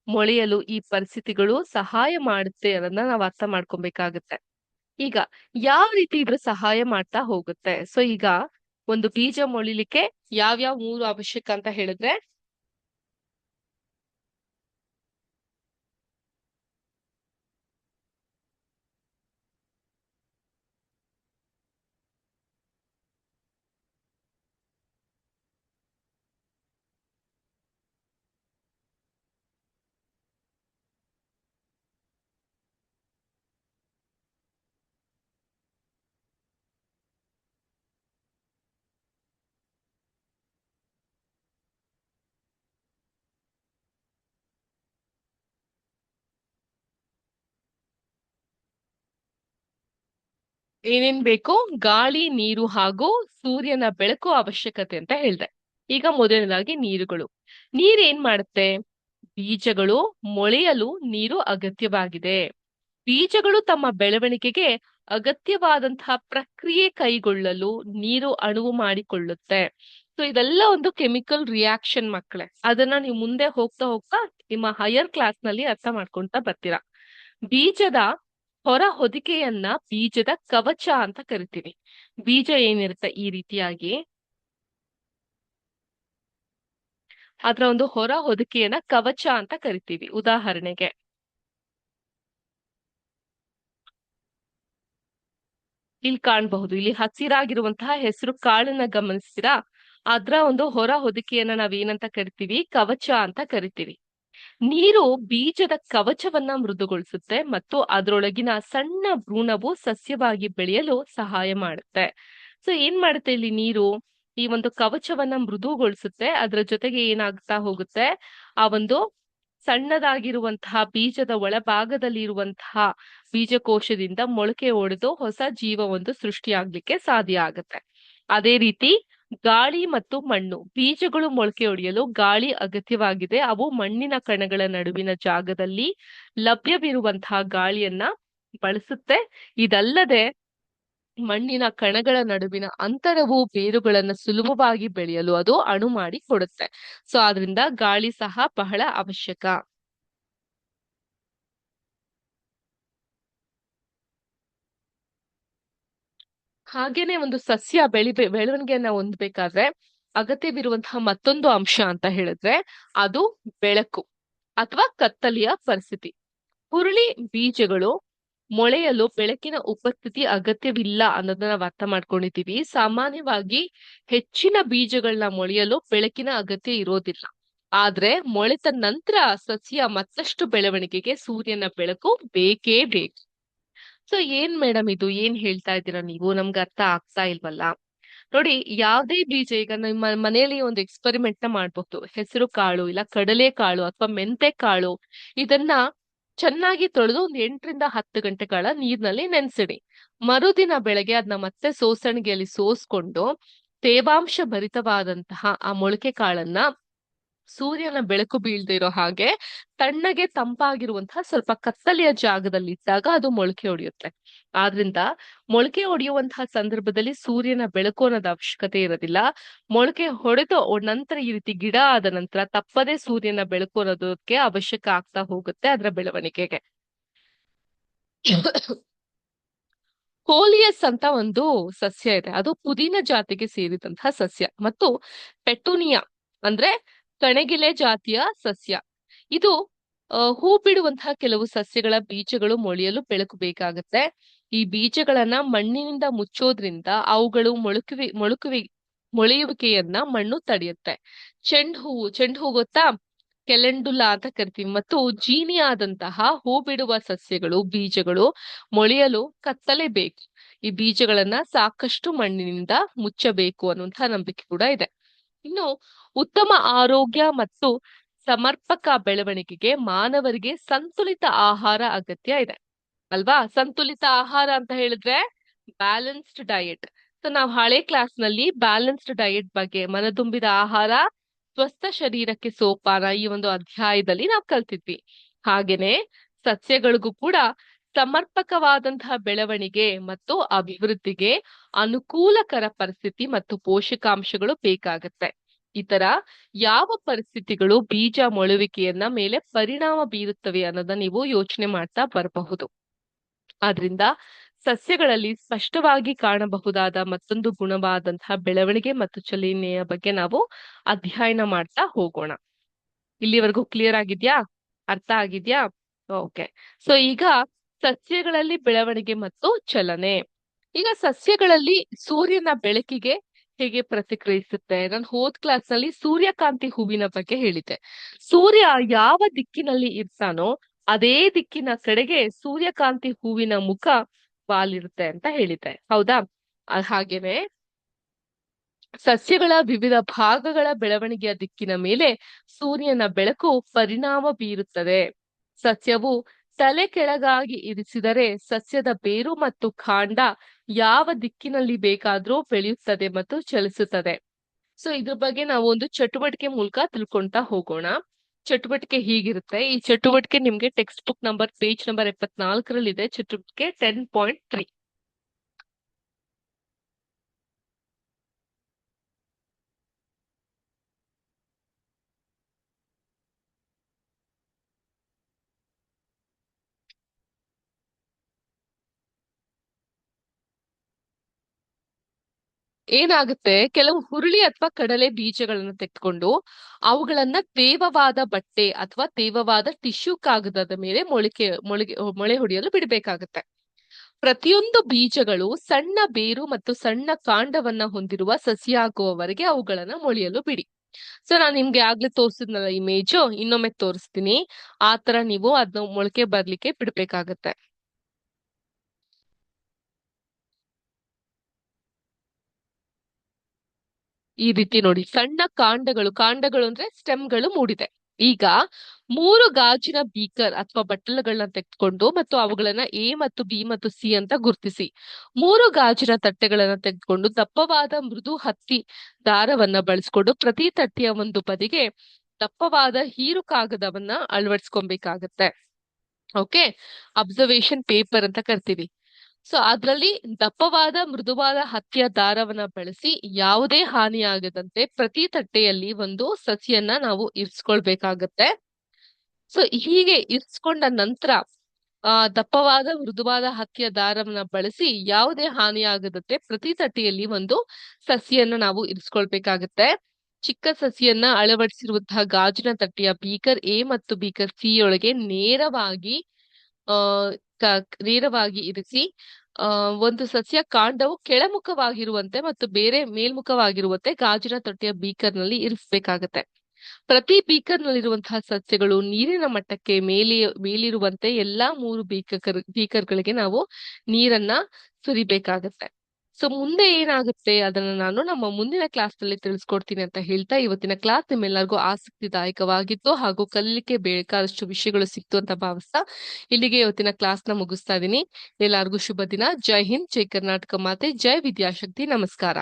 ಮೊಳೆಯಲು ಈ ಪರಿಸ್ಥಿತಿಗಳು ಸಹಾಯ ಮಾಡುತ್ತೆ ಅನ್ನೋದನ್ನ ನಾವು ಅರ್ಥ ಮಾಡ್ಕೊಬೇಕಾಗತ್ತೆ. ಈಗ ಯಾವ ರೀತಿ ಇದ್ರ ಸಹಾಯ ಮಾಡ್ತಾ ಹೋಗುತ್ತೆ? ಸೊ ಈಗ ಒಂದು ಬೀಜ ಮೊಳಿಲಿಕ್ಕೆ ಯಾವ್ಯಾವ ಮೂರು ಅವಶ್ಯಕ ಅಂತ ಹೇಳಿದ್ರೆ, ಏನೇನ್ ಬೇಕು? ಗಾಳಿ, ನೀರು ಹಾಗೂ ಸೂರ್ಯನ ಬೆಳಕು ಅವಶ್ಯಕತೆ ಅಂತ ಹೇಳ್ದೆ. ಈಗ ಮೊದಲನೇದಾಗಿ ನೀರುಗಳು. ನೀರ್ ಏನ್ ಮಾಡುತ್ತೆ? ಬೀಜಗಳು ಮೊಳೆಯಲು ನೀರು ಅಗತ್ಯವಾಗಿದೆ. ಬೀಜಗಳು ತಮ್ಮ ಬೆಳವಣಿಗೆಗೆ ಅಗತ್ಯವಾದಂತಹ ಪ್ರಕ್ರಿಯೆ ಕೈಗೊಳ್ಳಲು ನೀರು ಅಣುವು ಮಾಡಿಕೊಳ್ಳುತ್ತೆ. ಸೊ ಇದೆಲ್ಲ ಒಂದು ಕೆಮಿಕಲ್ ರಿಯಾಕ್ಷನ್ ಮಕ್ಕಳೇ. ಅದನ್ನ ನೀವು ಮುಂದೆ ಹೋಗ್ತಾ ಹೋಗ್ತಾ ನಿಮ್ಮ ಹೈಯರ್ ಕ್ಲಾಸ್ ನಲ್ಲಿ ಅರ್ಥ ಮಾಡ್ಕೊಂತ ಬರ್ತೀರಾ. ಬೀಜದ ಹೊರ ಹೊದಿಕೆಯನ್ನ ಬೀಜದ ಕವಚ ಅಂತ ಕರಿತೀವಿ. ಬೀಜ ಏನಿರುತ್ತೆ ಈ ರೀತಿಯಾಗಿ ಅದರ ಒಂದು ಹೊರ ಹೊದಿಕೆಯನ್ನ ಕವಚ ಅಂತ ಕರಿತೀವಿ. ಉದಾಹರಣೆಗೆ ಇಲ್ಲಿ ಕಾಣಬಹುದು, ಇಲ್ಲಿ ಹಸಿರಾಗಿರುವಂತಹ ಹೆಸರು ಕಾಳನ್ನ ಗಮನಿಸ್ತೀರಾ? ಅದ್ರ ಒಂದು ಹೊರ ಹೊದಿಕೆಯನ್ನ ನಾವೇನಂತ ಕರಿತೀವಿ? ಕವಚ ಅಂತ ಕರಿತೀವಿ. ನೀರು ಬೀಜದ ಕವಚವನ್ನ ಮೃದುಗೊಳಿಸುತ್ತೆ ಮತ್ತು ಅದರೊಳಗಿನ ಸಣ್ಣ ಭ್ರೂಣವು ಸಸ್ಯವಾಗಿ ಬೆಳೆಯಲು ಸಹಾಯ ಮಾಡುತ್ತೆ. ಸೊ ಏನ್ ಮಾಡುತ್ತೆ ಇಲ್ಲಿ ನೀರು? ಈ ಒಂದು ಕವಚವನ್ನ ಮೃದುಗೊಳಿಸುತ್ತೆ. ಅದರ ಜೊತೆಗೆ ಏನಾಗ್ತಾ ಹೋಗುತ್ತೆ? ಆ ಒಂದು ಸಣ್ಣದಾಗಿರುವಂತಹ ಬೀಜದ ಒಳಭಾಗದಲ್ಲಿ ಇರುವಂತಹ ಬೀಜಕೋಶದಿಂದ ಮೊಳಕೆ ಒಡೆದು ಹೊಸ ಜೀವ ಒಂದು ಸೃಷ್ಟಿಯಾಗ್ಲಿಕ್ಕೆ ಸಾಧ್ಯ ಆಗುತ್ತೆ. ಅದೇ ರೀತಿ ಗಾಳಿ ಮತ್ತು ಮಣ್ಣು. ಬೀಜಗಳು ಮೊಳಕೆ ಒಡೆಯಲು ಗಾಳಿ ಅಗತ್ಯವಾಗಿದೆ. ಅವು ಮಣ್ಣಿನ ಕಣಗಳ ನಡುವಿನ ಜಾಗದಲ್ಲಿ ಲಭ್ಯವಿರುವಂತಹ ಗಾಳಿಯನ್ನ ಬಳಸುತ್ತೆ. ಇದಲ್ಲದೆ ಮಣ್ಣಿನ ಕಣಗಳ ನಡುವಿನ ಅಂತರವು ಬೇರುಗಳನ್ನು ಸುಲಭವಾಗಿ ಬೆಳೆಯಲು ಅದು ಅಣು ಮಾಡಿ ಕೊಡುತ್ತೆ. ಸೊ ಆದ್ರಿಂದ ಗಾಳಿ ಸಹ ಬಹಳ ಅವಶ್ಯಕ. ಹಾಗೇನೆ ಒಂದು ಸಸ್ಯ ಬೆಳವಣಿಗೆಯನ್ನ ಹೊಂದ್ಬೇಕಾದ್ರೆ ಅಗತ್ಯವಿರುವಂತಹ ಮತ್ತೊಂದು ಅಂಶ ಅಂತ ಹೇಳಿದ್ರೆ ಅದು ಬೆಳಕು ಅಥವಾ ಕತ್ತಲೆಯ ಪರಿಸ್ಥಿತಿ. ಹುರುಳಿ ಬೀಜಗಳು ಮೊಳೆಯಲು ಬೆಳಕಿನ ಉಪಸ್ಥಿತಿ ಅಗತ್ಯವಿಲ್ಲ ಅನ್ನೋದನ್ನ ನಾವು ಅರ್ಥ ಮಾಡ್ಕೊಂಡಿದೀವಿ. ಸಾಮಾನ್ಯವಾಗಿ ಹೆಚ್ಚಿನ ಬೀಜಗಳನ್ನ ಮೊಳೆಯಲು ಬೆಳಕಿನ ಅಗತ್ಯ ಇರೋದಿಲ್ಲ. ಆದ್ರೆ ಮೊಳೆತ ನಂತರ ಸಸ್ಯ ಮತ್ತಷ್ಟು ಬೆಳವಣಿಗೆಗೆ ಸೂರ್ಯನ ಬೆಳಕು ಬೇಕೇ ಬೇಕು. ಸೊ ಏನ್ ಮೇಡಮ್ ಇದು? ಏನ್ ಹೇಳ್ತಾ ಇದ್ದೀರಾ ನೀವು? ನಮ್ಗೆ ಅರ್ಥ ಆಗ್ತಾ ಇಲ್ವಲ್ಲ. ನೋಡಿ, ಯಾವ್ದೇ ಬೀಜ, ಈಗ ನಿಮ್ಮ ಮನೆಯಲ್ಲಿ ಒಂದು ಎಕ್ಸ್ಪೆರಿಮೆಂಟ್ ನ ಮಾಡ್ಬಹುದು. ಹೆಸರು ಕಾಳು ಇಲ್ಲ ಕಡಲೆ ಕಾಳು ಅಥವಾ ಮೆಂತೆ ಕಾಳು, ಇದನ್ನ ಚೆನ್ನಾಗಿ ತೊಳೆದು ಒಂದು 8 ರಿಂದ 10 ಗಂಟೆ ಕಾಲ ನೀರಿನಲ್ಲಿ ನೆನೆಸಿಡಿ. ಮರುದಿನ ಬೆಳಗ್ಗೆ ಅದನ್ನ ಮತ್ತೆ ಸೋಸಣಿಗೆಯಲ್ಲಿ ಸೋಸ್ಕೊಂಡು ತೇವಾಂಶ ಭರಿತವಾದಂತಹ ಆ ಮೊಳಕೆ ಕಾಳನ್ನ ಸೂರ್ಯನ ಬೆಳಕು ಬೀಳ್ದೇ ಇರೋ ಹಾಗೆ ತಣ್ಣಗೆ ತಂಪಾಗಿರುವಂತಹ ಸ್ವಲ್ಪ ಕತ್ತಲೆಯ ಜಾಗದಲ್ಲಿ ಇಟ್ಟಾಗ ಅದು ಮೊಳಕೆ ಹೊಡೆಯುತ್ತೆ. ಆದ್ರಿಂದ ಮೊಳಕೆ ಹೊಡೆಯುವಂತಹ ಸಂದರ್ಭದಲ್ಲಿ ಸೂರ್ಯನ ಬೆಳಕು ಅನ್ನೋದು ಅವಶ್ಯಕತೆ ಇರೋದಿಲ್ಲ. ಮೊಳಕೆ ಹೊಡೆದು ನಂತರ ಈ ರೀತಿ ಗಿಡ ಆದ ನಂತರ ತಪ್ಪದೇ ಸೂರ್ಯನ ಬೆಳಕು ಅನ್ನೋದಕ್ಕೆ ಅವಶ್ಯಕ ಆಗ್ತಾ ಹೋಗುತ್ತೆ ಅದರ ಬೆಳವಣಿಗೆಗೆ. ಕೋಲಿಯಸ್ ಅಂತ ಒಂದು ಸಸ್ಯ ಇದೆ. ಅದು ಪುದೀನ ಜಾತಿಗೆ ಸೇರಿದಂತಹ ಸಸ್ಯ ಮತ್ತು ಪೆಟೂನಿಯಾ ಅಂದ್ರೆ ಕಣಗಿಲೆ ಜಾತಿಯ ಸಸ್ಯ. ಇದು ಹೂ ಬಿಡುವಂತಹ ಕೆಲವು ಸಸ್ಯಗಳ ಬೀಜಗಳು ಮೊಳೆಯಲು ಬೆಳಕು ಬೇಕಾಗುತ್ತೆ. ಈ ಬೀಜಗಳನ್ನ ಮಣ್ಣಿನಿಂದ ಮುಚ್ಚೋದ್ರಿಂದ ಅವುಗಳು ಮೊಳೆಯುವಿಕೆಯನ್ನ ಮಣ್ಣು ತಡೆಯುತ್ತೆ. ಚೆಂಡು ಹೂ ಗೊತ್ತಾ? ಕೆಲೆಂಡುಲಾ ಅಂತ ಕರಿತೀವಿ. ಮತ್ತು ಜೀನಿಯಾದಂತಹ ಹೂ ಬಿಡುವ ಸಸ್ಯಗಳು ಬೀಜಗಳು ಮೊಳೆಯಲು ಕತ್ತಲೆ ಬೇಕು. ಈ ಬೀಜಗಳನ್ನ ಸಾಕಷ್ಟು ಮಣ್ಣಿನಿಂದ ಮುಚ್ಚಬೇಕು ಅನ್ನುವಂತಹ ನಂಬಿಕೆ ಕೂಡ ಇದೆ. ಇನ್ನು ಉತ್ತಮ ಆರೋಗ್ಯ ಮತ್ತು ಸಮರ್ಪಕ ಬೆಳವಣಿಗೆಗೆ ಮಾನವರಿಗೆ ಸಂತುಲಿತ ಆಹಾರ ಅಗತ್ಯ ಇದೆ ಅಲ್ವಾ? ಸಂತುಲಿತ ಆಹಾರ ಅಂತ ಹೇಳಿದ್ರೆ ಬ್ಯಾಲೆನ್ಸ್ಡ್ ಡಯಟ್. ಸೊ ನಾವು ಹಳೆ ಕ್ಲಾಸ್ ನಲ್ಲಿ ಬ್ಯಾಲೆನ್ಸ್ಡ್ ಡಯಟ್ ಬಗ್ಗೆ, ಮನದುಂಬಿದ ಆಹಾರ ಸ್ವಸ್ಥ ಶರೀರಕ್ಕೆ ಸೋಪಾನ, ಈ ಒಂದು ಅಧ್ಯಾಯದಲ್ಲಿ ನಾವು ಕಲ್ತಿದ್ವಿ. ಹಾಗೇನೆ ಸಸ್ಯಗಳಿಗೂ ಕೂಡ ಸಮರ್ಪಕವಾದಂತಹ ಬೆಳವಣಿಗೆ ಮತ್ತು ಅಭಿವೃದ್ಧಿಗೆ ಅನುಕೂಲಕರ ಪರಿಸ್ಥಿತಿ ಮತ್ತು ಪೋಷಕಾಂಶಗಳು ಬೇಕಾಗತ್ತೆ. ಇತರ ಯಾವ ಪರಿಸ್ಥಿತಿಗಳು ಬೀಜ ಮೊಳುವಿಕೆಯನ್ನ ಮೇಲೆ ಪರಿಣಾಮ ಬೀರುತ್ತವೆ ಅನ್ನೋದನ್ನ ನೀವು ಯೋಚನೆ ಮಾಡ್ತಾ ಬರಬಹುದು. ಆದ್ರಿಂದ ಸಸ್ಯಗಳಲ್ಲಿ ಸ್ಪಷ್ಟವಾಗಿ ಕಾಣಬಹುದಾದ ಮತ್ತೊಂದು ಗುಣವಾದಂತಹ ಬೆಳವಣಿಗೆ ಮತ್ತು ಚಲನೆಯ ಬಗ್ಗೆ ನಾವು ಅಧ್ಯಯನ ಮಾಡ್ತಾ ಹೋಗೋಣ. ಇಲ್ಲಿವರೆಗೂ ಕ್ಲಿಯರ್ ಆಗಿದ್ಯಾ? ಅರ್ಥ ಆಗಿದ್ಯಾ? ಓಕೆ. ಸೊ ಈಗ ಸಸ್ಯಗಳಲ್ಲಿ ಬೆಳವಣಿಗೆ ಮತ್ತು ಚಲನೆ. ಈಗ ಸಸ್ಯಗಳಲ್ಲಿ ಸೂರ್ಯನ ಬೆಳಕಿಗೆ ಹೇಗೆ ಪ್ರತಿಕ್ರಿಯಿಸುತ್ತೆ? ನಾನು ಹೋದ್ ಕ್ಲಾಸ್ ನಲ್ಲಿ ಸೂರ್ಯಕಾಂತಿ ಹೂವಿನ ಬಗ್ಗೆ ಹೇಳಿದ್ದೆ. ಸೂರ್ಯ ಯಾವ ದಿಕ್ಕಿನಲ್ಲಿ ಇರ್ತಾನೋ ಅದೇ ದಿಕ್ಕಿನ ಕಡೆಗೆ ಸೂರ್ಯಕಾಂತಿ ಹೂವಿನ ಮುಖ ವಾಲಿರುತ್ತೆ ಅಂತ ಹೇಳಿದ್ದೆ, ಹೌದಾ? ಹಾಗೇನೆ ಸಸ್ಯಗಳ ವಿವಿಧ ಭಾಗಗಳ ಬೆಳವಣಿಗೆಯ ದಿಕ್ಕಿನ ಮೇಲೆ ಸೂರ್ಯನ ಬೆಳಕು ಪರಿಣಾಮ ಬೀರುತ್ತದೆ. ಸಸ್ಯವು ತಲೆ ಕೆಳಗಾಗಿ ಇರಿಸಿದರೆ ಸಸ್ಯದ ಬೇರು ಮತ್ತು ಕಾಂಡ ಯಾವ ದಿಕ್ಕಿನಲ್ಲಿ ಬೇಕಾದ್ರೂ ಬೆಳೆಯುತ್ತದೆ ಮತ್ತು ಚಲಿಸುತ್ತದೆ. ಸೊ ಇದ್ರ ಬಗ್ಗೆ ನಾವು ಒಂದು ಚಟುವಟಿಕೆ ಮೂಲಕ ತಿಳ್ಕೊಂತಾ ಹೋಗೋಣ. ಚಟುವಟಿಕೆ ಹೀಗಿರುತ್ತೆ. ಈ ಚಟುವಟಿಕೆ ನಿಮ್ಗೆ text book number page number 74 ಚಟುವಟಿಕೆ 10.3. ಏನಾಗುತ್ತೆ, ಕೆಲವು ಹುರುಳಿ ಅಥವಾ ಕಡಲೆ ಬೀಜಗಳನ್ನ ತೆಗೆದುಕೊಂಡು ಅವುಗಳನ್ನ ತೇವವಾದ ಬಟ್ಟೆ ಅಥವಾ ತೇವವಾದ ಟಿಶ್ಯೂ ಕಾಗದದ ಮೇಲೆ ಮೊಳೆ ಹೊಡೆಯಲು ಬಿಡಬೇಕಾಗತ್ತೆ. ಪ್ರತಿಯೊಂದು ಬೀಜಗಳು ಸಣ್ಣ ಬೇರು ಮತ್ತು ಸಣ್ಣ ಕಾಂಡವನ್ನ ಹೊಂದಿರುವ ಸಸಿ ಆಗುವವರೆಗೆ ಅವುಗಳನ್ನ ಮೊಳೆಯಲು ಬಿಡಿ. ಸೊ ನಾನು ನಿಮ್ಗೆ ಆಗ್ಲೇ ತೋರಿಸಿದ್ನಲ್ಲ ಇಮೇಜು, ಇನ್ನೊಮ್ಮೆ ತೋರಿಸ್ತೀನಿ. ಆ ತರ ನೀವು ಅದನ್ನ ಮೊಳಕೆ ಬರ್ಲಿಕ್ಕೆ ಬಿಡ್ಬೇಕಾಗತ್ತೆ. ಈ ರೀತಿ ನೋಡಿ, ಸಣ್ಣ ಕಾಂಡಗಳು ಅಂದ್ರೆ ಸ್ಟೆಮ್ಗಳು ಮೂಡಿದೆ. ಈಗ 3 ಗಾಜಿನ ಬೀಕರ್ ಅಥವಾ ಬಟ್ಟಲುಗಳನ್ನ ತೆಗೆದುಕೊಂಡು ಮತ್ತು ಅವುಗಳನ್ನ ಎ ಮತ್ತು ಬಿ ಮತ್ತು ಸಿ ಅಂತ ಗುರುತಿಸಿ. 3 ಗಾಜಿನ ತಟ್ಟೆಗಳನ್ನ ತೆಗೆದುಕೊಂಡು ದಪ್ಪವಾದ ಮೃದು ಹತ್ತಿ ದಾರವನ್ನ ಬಳಸ್ಕೊಂಡು ಪ್ರತಿ ತಟ್ಟೆಯ ಒಂದು ಬದಿಗೆ ದಪ್ಪವಾದ ಹೀರು ಕಾಗದವನ್ನ ಅಳವಡಿಸ್ಕೊಬೇಕಾಗತ್ತೆ. ಓಕೆ, ಅಬ್ಸರ್ವೇಷನ್ ಪೇಪರ್ ಅಂತ ಕರಿತೀವಿ. ಸೊ ಅದ್ರಲ್ಲಿ ದಪ್ಪವಾದ ಮೃದುವಾದ ಹತ್ತಿಯ ದಾರವನ್ನ ಬಳಸಿ ಯಾವುದೇ ಹಾನಿಯಾಗದಂತೆ ಪ್ರತಿ ತಟ್ಟೆಯಲ್ಲಿ ಒಂದು ಸಸಿಯನ್ನ ನಾವು ಇರಿಸ್ಕೊಳ್ಬೇಕಾಗತ್ತೆ. ಸೊ ಹೀಗೆ ಇರಿಸ್ಕೊಂಡ ನಂತರ ದಪ್ಪವಾದ ಮೃದುವಾದ ಹತ್ತಿಯ ದಾರವನ್ನ ಬಳಸಿ ಯಾವುದೇ ಹಾನಿಯಾಗದಂತೆ ಪ್ರತಿ ತಟ್ಟೆಯಲ್ಲಿ ಒಂದು ಸಸಿಯನ್ನ ನಾವು ಇರಿಸ್ಕೊಳ್ಬೇಕಾಗತ್ತೆ. ಚಿಕ್ಕ ಸಸಿಯನ್ನ ಅಳವಡಿಸಿರುವಂತಹ ಗಾಜಿನ ತಟ್ಟೆಯ ಬೀಕರ್ ಎ ಮತ್ತು ಬೀಕರ್ ಸಿ ಯೊಳಗೆ ನೇರವಾಗಿ ಇರಿಸಿ ಒಂದು ಸಸ್ಯ ಕಾಂಡವು ಕೆಳಮುಖವಾಗಿರುವಂತೆ ಮತ್ತು ಬೇರೆ ಮೇಲ್ಮುಖವಾಗಿರುವಂತೆ ಗಾಜಿನ ತೊಟ್ಟೆಯ ಬೀಕರ್ ನಲ್ಲಿ ಇರಿಸಬೇಕಾಗತ್ತೆ. ಪ್ರತಿ ಬೀಕರ್ ನಲ್ಲಿರುವಂತಹ ಸಸ್ಯಗಳು ನೀರಿನ ಮಟ್ಟಕ್ಕೆ ಮೇಲಿರುವಂತೆ ಎಲ್ಲಾ 3 ಬೀಕರ್ಗಳಿಗೆ ನಾವು ನೀರನ್ನ ಸುರಿಬೇಕಾಗತ್ತೆ. ಸೊ ಮುಂದೆ ಏನಾಗುತ್ತೆ ಅದನ್ನ ನಾನು ನಮ್ಮ ಮುಂದಿನ ಕ್ಲಾಸ್ ನಲ್ಲಿ ತಿಳಿಸ್ಕೊಡ್ತೀನಿ ಅಂತ ಹೇಳ್ತಾ, ಇವತ್ತಿನ ಕ್ಲಾಸ್ ನಿಮ್ಮೆಲ್ಲರಿಗೂ ಆಸಕ್ತಿದಾಯಕವಾಗಿತ್ತು ಹಾಗೂ ಕಲಿಲಿಕ್ಕೆ ಬೇಕಾದಷ್ಟು ವಿಷಯಗಳು ಸಿಕ್ತು ಅಂತ ಭಾವಿಸ್ತಾ ಇಲ್ಲಿಗೆ ಇವತ್ತಿನ ಕ್ಲಾಸ್ ನ ಮುಗಿಸ್ತಾ ಇದೀನಿ. ಎಲ್ಲರಿಗೂ ಶುಭ ದಿನ. ಜೈ ಹಿಂದ್, ಜೈ ಕರ್ನಾಟಕ ಮಾತೆ, ಜೈ ವಿದ್ಯಾಶಕ್ತಿ. ನಮಸ್ಕಾರ.